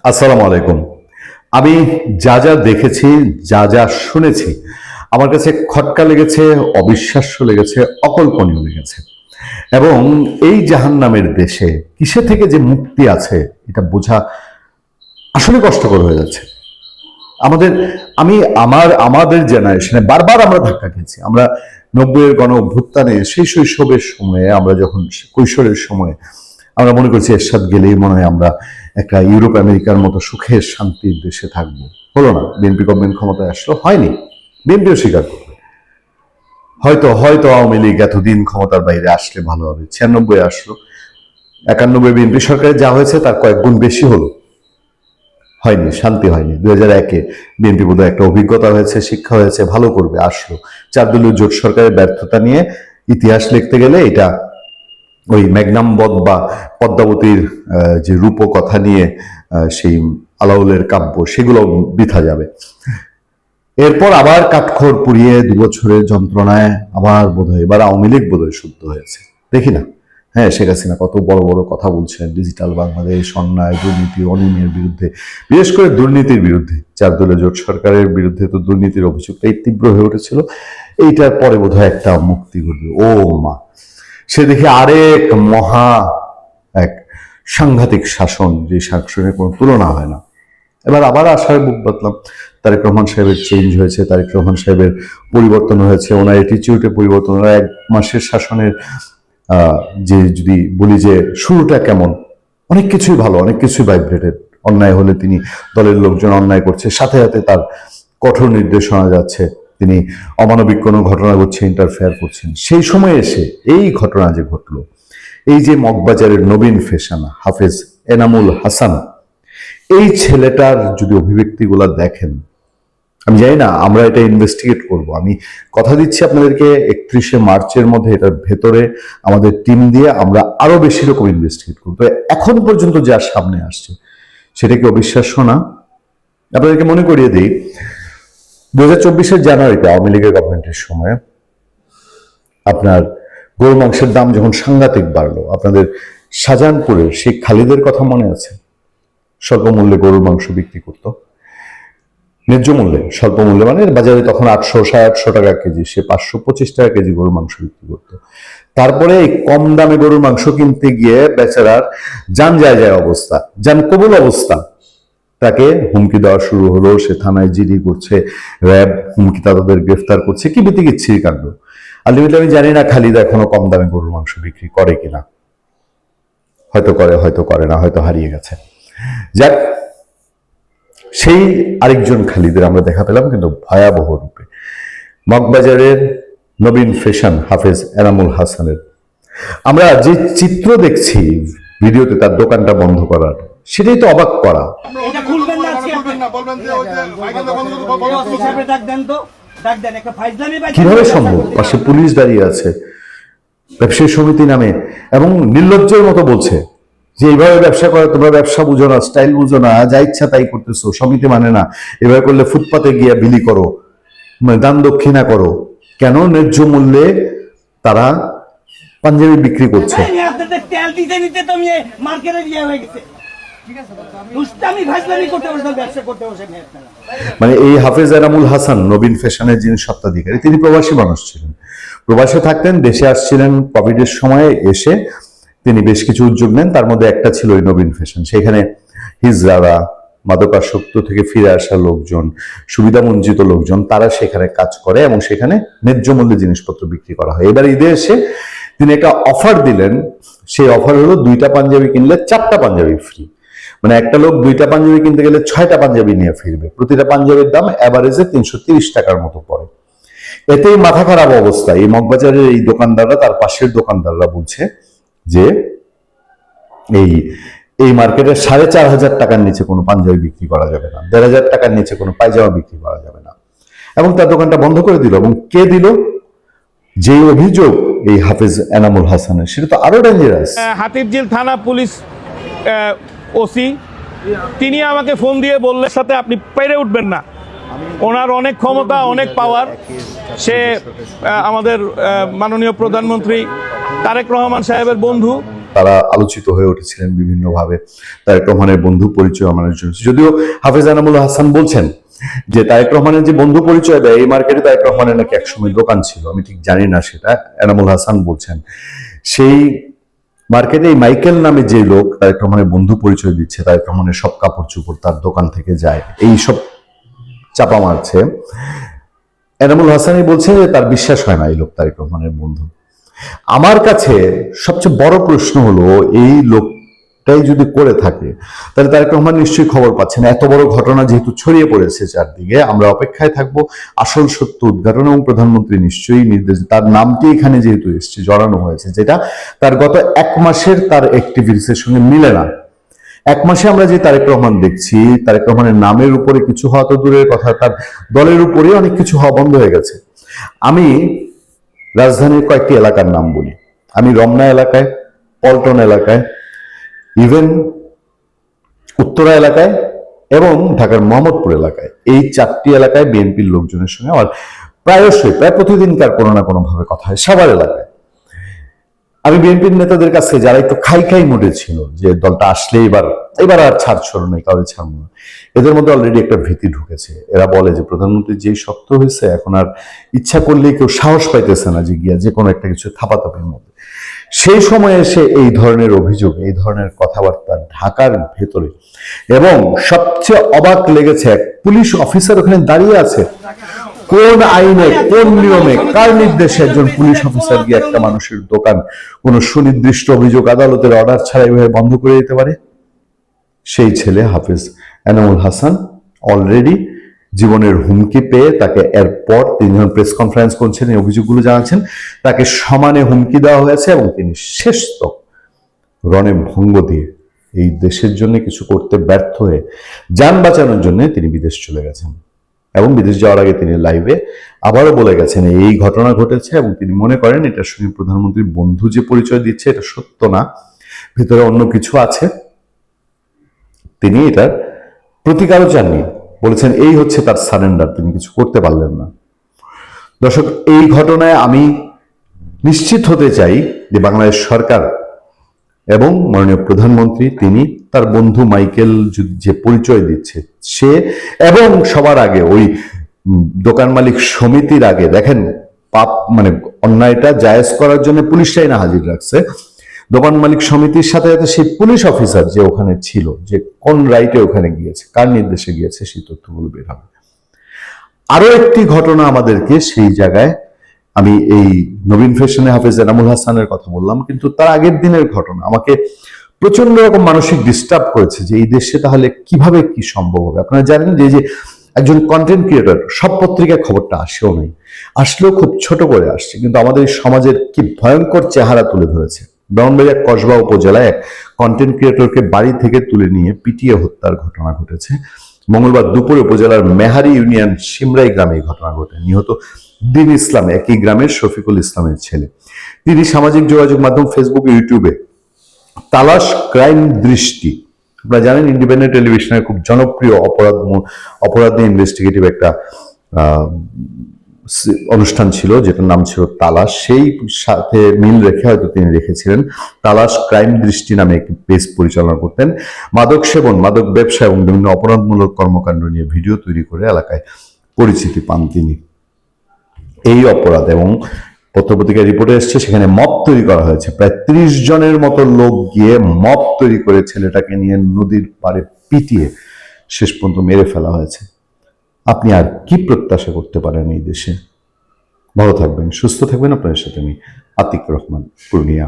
আসসালামু আলাইকুম। আমি যা যা দেখেছি, যা যা শুনেছি, আমার কাছে খটকা লেগেছে, অবিশ্বাস্য লেগেছে, অকল্পনীয় লেগেছে। এবং এই জাহান্নামের দেশে কিসে থেকে যে মুক্তি আছে এটা বোঝা আসলে কষ্টকর হয়ে যাচ্ছে। আমাদের আমি আমাদের জেনারেশনে বারবার আমরা ধাক্কা খেয়েছি। আমরা 90-এর গণ অভ্যুত্থানে সেই শৈশবের সময়ে, আমরা যখন কৈশোরের সময়ে আমরা মনে করছি এরশাদ গেলেই মনে হয় আমরা একটা ইউরোপ আমেরিকার মতো সুখের শান্তির দেশে থাকবো। হলো না, বিএনপি গভর্নমেন্ট ক্ষমতায় আসলো, হয়নি। বিএনপিও স্বীকার করবে হয়তো হয়তো আওয়ামী লীগ এতদিন ক্ষমতার বাইরে আসলে ভালো হবে। 96 আসলো, 91 বিএনপি সরকারে যা হয়েছে তার কয়েক গুণ বেশি হলো, হয়নি, শান্তি হয়নি। 2001-এ বিএনপি বোধহয় একটা অভিজ্ঞতা হয়েছে, শিক্ষা হয়েছে, ভালো করবে, আসলো। 4 দলীয় জোট সরকারের ব্যর্থতা নিয়ে ইতিহাস লিখতে গেলে এটা ওই ম্যাগনাম বধ বা পদ্মাবতীর যে রূপকথা নিয়ে সেই আলাউলের কাব্য, সেগুলো বৃথা যাবে। এরপর আবার কাঠখড় পুড়িয়ে 2 বছরের যন্ত্রণায় আবার বোধহয় এবার আওয়ামী লীগ বোধহয় শুদ্ধ হয়েছে, দেখি না। হ্যাঁ, শেখ হাসিনা কত বড় বড় কথা বলছেন, ডিজিটাল বাংলাদেশ, অন্যায়, দুর্নীতি, অনিয়মের বিরুদ্ধে, বিশেষ করে দুর্নীতির বিরুদ্ধে। 4 দলীয় জোট সরকারের বিরুদ্ধে তো দুর্নীতির অভিযোগটাই তীব্র হয়ে উঠেছিল। এইটার পরে বোধহয় একটা মুক্তি ঘটবে। ও মা, সে দেখি আরেক মহা এক সাংঘাতিক শাসন, যে শাসনের কোনো তুলনা হয় না। এবার আবার আশায় বুক বাঁধলাম। তারেক রহমান সাহেবের চেঞ্জ হয়েছে, তারেক রহমান সাহেবের পরিবর্তন হয়েছে, ওনার অ্যাটিটিউডে পরিবর্তন, ওনার 1 মাসের শাসনের যে যদি বলি যে শুরুটা কেমন, অনেক কিছুই ভালো, অনেক কিছুই ভাইব্রেটেড। অন্যায় হলে তিনি দলের লোকজন অন্যায় করছে, সাথে সাথে তার কঠোর নির্দেশনা যাচ্ছে, তিনি অমানবিক কোনো ঘটনা ঘটছে ইন্টারফেয়ার করছেন। সেই সময় এসে এই ঘটনা যে ঘটলো, এই যে মগবাজারের নবীন ফ্যাশন হাফেজ এনামুল হাসান, এই ছেলেটার যদি অভিব্যক্তিগুলো দেখেন, আমি জানি না, আমরা এটা ইনভেস্টিগেট করব। আমি কথা দিচ্ছি আপনাদেরকে, 31শে মার্চের মধ্যে এটার ভেতরে আমাদের টিম দিয়ে আমরা আরো বেশি রকম ইনভেস্টিগেট করবো। তো এখন পর্যন্ত যা সামনে আসছে সেটা কি অবিশ্বাস্য না? আপনাদেরকে মনে করিয়ে দিই, 2024-এর জানুয়ারিতে আওয়ামী লীগের গভর্নমেন্টের সময় আপনার গরু মাংসের দাম যখন সাংঘাতিক বাড়লো, আপনাদের শাহজাহানপুরের সেই খালিদের কথা মনে আছে? স্বল্প মূল্যে গরুর মাংস বিক্রি করতো, ন্যায্য মূল্যে, স্বল্প মূল্যে মানে বাজারে তখন 800-850 টাকা কেজি, সে 525 টাকা কেজি গরুর মাংস বিক্রি করতো। তারপরে এই কম দামে গরুর মাংস কিনতে গিয়ে বেচারার যান যায় যায় অবস্থা, যান কবুল অবস্থা। তাকে হুমকি দেওয়া শুরু হলো, সে থানায় জিডি করছে, র্যাব হুমকি তাদের গ্রেফতার করছে, কি বিতিকিচ্ছিরি কাণ্ড। আলটিমেটলি আমি জানি না খালিদ এখনো কম দামে গরুর মাংস বিক্রি করে কিনা, হয়তো করে, হয়তো করে না, হয়তো হারিয়ে গেছে। যাক, সেই আরেকজন খালিদের আমরা দেখা পেলাম, কিন্তু ভয়াবহ রূপে। মগবাজারের নবীন ফ্যাশন হাফেজ এনামুল হাসানের আমরা যে চিত্র দেখছি ভিডিওতে, তার দোকানটা বন্ধ করার, সেটাই তো অবাক করা। কিভাবে সম্ভব? পাশে পুলিশ দাঁড়িয়ে আছে, ব্যবসায়ী সমিতি নামে, এবং নির্লজ্জের মতো বলছে যে এইভাবে ব্যবসা করে, তোমরা ব্যবসা বুঝো না, স্টাইল বুঝো না, যা ইচ্ছা তাই করতেছো, সমিতি মানে না, এভাবে করলে ফুটপাতে গিয়ে বিলি করো, দান দক্ষিণা করো। কেন ন্যায্য মূল্যে তারা পাঞ্জাবি বিক্রি করছে? মানে এই হাফেজ এনামুল হাসান নবীন ফ্যাশনের যিনি স্বত্বাধিকারী, তিনি প্রবাসী মানুষ ছিলেন, প্রবাসে থাকতেন, দেশে আসছিলেন কোভিডের সময়ে। এসে তিনি বেশ কিছু উদ্যোগ নেন, তার মধ্যে একটা ছিল ওই নবীন ফ্যাশন। সেখানে হিজড়ারা, মাদকাসক্ত থেকে ফিরে আসা লোকজন, সুবিধা বঞ্চিত লোকজন, তারা সেখানে কাজ করে এবং সেখানে ন্যায্য মূল্যে জিনিসপত্র বিক্রি করা হয়। এবার ঈদে এসে তিনি একটা অফার দিলেন, সেই অফার হলো 2টা পাঞ্জাবি কিনলে 4টা পাঞ্জাবি ফ্রি। মানে একটা লোক 2টা পাঞ্জাবি কিনতে গেলে 6টা পাঞ্জাবি নিয়ে ফিরবে। প্রতিটা পাঞ্জাবির দাম অ্যাভারেজে 330 টাকার মতো পড়ে। এতেই মাথা খারাপ অবস্থা। এই মগবাজারের এই দোকানদাররা, তার পাশের দোকানদাররা বলছে যে এই মার্কেটে 4,500 টাকার নিচে কোনো পাঞ্জাবি বিক্রি করা যাবে না, 1,500 টাকার নিচে কোনো পায়জামা বিক্রি করা যাবে না। এবং তার দোকানটা বন্ধ করে দিল। এবং কে দিল? যে অভিযোগ এই হাফেজ এনামুল হাসানের, সেটা তো আরো ডেঞ্জারাস। হাতিরঝিল থানা পুলিশ ওসি, তিনি আমাকে ফোন দিয়ে বললেন সাথে আপনি পেরে উঠবেন না, ওনার অনেক ক্ষমতা, অনেক পাওয়ার। সে আমাদের মাননীয় প্রধানমন্ত্রী তারেক রহমান সাহেবের বন্ধু, তারা আলোচিত হয়ে উঠেছিলেন বিভিন্নভাবে। তারেক রহমানের বন্ধু পরিচয় আমাদের জন্য, যদিও হাফেজ এনামুল হাসান বলছেন যে তারেক রহমানের যে বন্ধু পরিচয় দেয় এই মার্কেটে তারেক রহমানের নাকি একসময় দোকান ছিল, আমি ঠিক জানি না সেটা, এনামুল হাসান বলছেন। সেই মার্কেটে এই মাইকেল নামে যে লোক তারেক রহমানের বন্ধু পরিচয় দিচ্ছে, তারেক রহমানের সব কাপড় চোপড় তার দোকান থেকে যায়, এই সব চাপা মারছে। এনামুল হাসানই বলছে যে তার বিশ্বাস হয় না এই লোক তারেক রহমানের বন্ধু। আমার কাছে সবচেয়ে বড় প্রশ্ন হলো, এই লোকটাই যদি করে থাকে তাহলে তারেক রহমান নিশ্চয়ই খবর পাচ্ছেন। এত বড় ঘটনা যেহেতু ছড়িয়ে পড়েছে চারদিকে, আমরা অপেক্ষায় থাকবো আসল সত্য উদ্ঘাটন, এবং প্রধানমন্ত্রী নিশ্চয়ই নির্দেশ, তার নামটি এখানে যেহেতু এসছে, জড়ানো হয়েছে, যেটা তার গত 1 মাসের তার অ্যাক্টিভিটিসের সঙ্গে মিলে না। 1 মাসে আমরা যে তারেক রহমান দেখছি, তারেক রহমানের নামের উপরে কিছু হওয়া তো দূরের কথা, তার দলের উপরে অনেক কিছু হওয়া বন্ধ হয়ে গেছে। আমি রাজধানীর কয়েকটি এলাকার নাম বলি, আমি রমনা এলাকায়, পল্টন এলাকায়, ইভেন উত্তরা এলাকায় এবং ঢাকার মোহাম্মদপুর এলাকায়, এই 4টি এলাকায় বিএনপির লোকজনের সঙ্গে আমার প্রায়শই, প্রায় প্রতিদিনকার কোনো না কোনো ভাবে কথা হয়। সবার এলাকায় আমি বিএনপির নেতাদের কাছে, যারা একটু খাই খাই মোডে ছিল যে দলটা আসলে এবার আর ছাড়ছড় নেই, কাউকে ছাড়বো না, এদের মধ্যে অলরেডি একটা ভীতি ঢুকেছে। এরা বলে যে প্রধানমন্ত্রী যেই শক্ত হয়েছে, এখন আর ইচ্ছা করলেই কেউ সাহস পাইতেছে না যে গিয়া যে কোনো একটা কিছু থাপাথাপির মধ্যে। সেই সময়ে এসে এই ধরনের অভিযোগ, এই ধরনের কথাবার্তা ঢাকার ভেতরে, এবং সবচেয়ে অবাক লেগেছে, এক পুলিশ অফিসার ওখানে দাঁড়িয়ে আছে। কোন আইনে, কোন নিয়মে, কার নির্দেশে একজন পুলিশ অফিসার গিয়ে একটা মানুষের দোকান কোন সুনির্দিষ্ট অভিযোগ, আদালতের অর্ডার ছাড়া এইভাবে বন্ধ করে দিতে পারে? সেই ছেলে হাফেজ এনামুল হাসান অলরেডি জীবনের হুমকি পেয়ে, তাকে এরপর তিনি যখন প্রেস কনফারেন্স করছেন, এই অভিযোগগুলো জানাচ্ছেন, তাকে সমানে হুমকি দেওয়া হয়েছে, এবং তিনি শেষতক রণে ভঙ্গ দিয়ে এই দেশের জন্য কিছু করতে ব্যর্থ হয়ে যান বাঁচানোর জন্য তিনি বিদেশ চলে গেছেন। এবং বিদেশ যাওয়ার আগে তিনি লাইভে আবারও বলে গেছেন এই ঘটনা ঘটেছে, এবং তিনি মনে করেন এটার সঙ্গে প্রধানমন্ত্রীর বন্ধু যে পরিচয় দিচ্ছে এটা সত্য না, ভিতরে অন্য কিছু আছে। তিনি এটার প্রতিকারও চাননি, বলেছেন এই হচ্ছে তার সারেন্ডার, তিনি কিছু করতে পারলেন না। দর্শক, এই ঘটনায় আমি নিশ্চিত হতে চাই যে বাংলাদেশ সরকার এবং মাননীয় প্রধানমন্ত্রী, তিনি তার বন্ধু মাইকেল যে পরিচয় দিচ্ছে সে, এবং সবার আগে ওই দোকান মালিক সমিতির আগে, দেখেন পাপ মানে অন্যায়টা জায়েজ করার জন্য পুলিশটাই না হাজির রাখছে, দোকান মালিক সমিতির সাথে সাথে সেই পুলিশ অফিসার যে ওখানে ছিল, যে কোন রাইটে ওখানে গিয়েছে, কার নির্দেশে গিয়েছে, সেই তথ্যগুলো বের হবে। আরো একটি ঘটনা আমাদেরকে সেই জায়গায়, আমি এই নবীন ফ্যাশনে হাফেজ এনামুল হাসানের কথা বললাম, কিন্তু তার আগের দিনের ঘটনা আমাকে প্রচন্ড রকম মানসিক ডিস্টার্ব করেছে যে এই দেশে তাহলে কিভাবে কি সম্ভব হবে। আপনারা জানেন যে একজন কন্টেন্ট ক্রিয়েটর, সব পত্রিকায় খবরটা আসেও নাই, আসলেও খুব ছোট করে আসছে, কিন্তু আমাদের সমাজের কি ভয়ঙ্কর চেহারা তুলে ধরেছে। ব্রাহ্মণবাড়িয়া কসবা উপজেলায় এক কন্টেন্ট ক্রিয়েটরকে বাড়ি থেকে তুলে নিয়ে পিটিয়ে হত্যার ঘটনা ঘটেছে। মঙ্গলবার দুপুরে উপজেলার মেহারি ইউনিয়ন সিমরাই গ্রামে এই ঘটনা ঘটে। নিহত দিন ইসলাম একই গ্রামের শফিকুল ইসলামের ছেলে। তিনি সামাজিক যোগাযোগ মাধ্যম ফেসবুক, ইউটিউবে তালাশ ক্রাইম দৃষ্টি, আপনারা জানেন ইন্ডিপেন্ডেন্ট টেলিভিশনের খুব জনপ্রিয় অপরাধ নিয়ে ইনভেস্টিগেটিভ একটা অনুষ্ঠান ছিল, যেটার নাম ছিল তালাশ। সেই সাথে মিল রেখে হয়তো তিনি রেখেছিলেন তালাশ ক্রাইম দৃষ্টি নামে একটি পেজ পরিচালনা করতেন। মাদক সেবন, মাদক ব্যবসা এবং বিভিন্ন অপরাধমূলক কর্মকাণ্ড নিয়ে ভিডিও তৈরি করে এলাকায় পরিচিতি পান তিনি। এই অপরাধ এবং পত্রপত্রিকায় রিপোর্টে এসছে, সেখানে মব তৈরি করা হয়েছে। প্রায় 30 জনের মতো লোক গিয়ে মব তৈরি করে ছেলেটাকে নিয়ে নদীর পাড়ে পিটিয়ে শেষ পর্যন্ত মেরে ফেলা হয়েছে। আপনি আর কি প্রত্যাশা করতে পারেন এই দেশে? ভালো থাকবেন, সুস্থ থাকবেন। আপনাদের সাথে আমি আতিক রহমান, পূর্ণিয়া।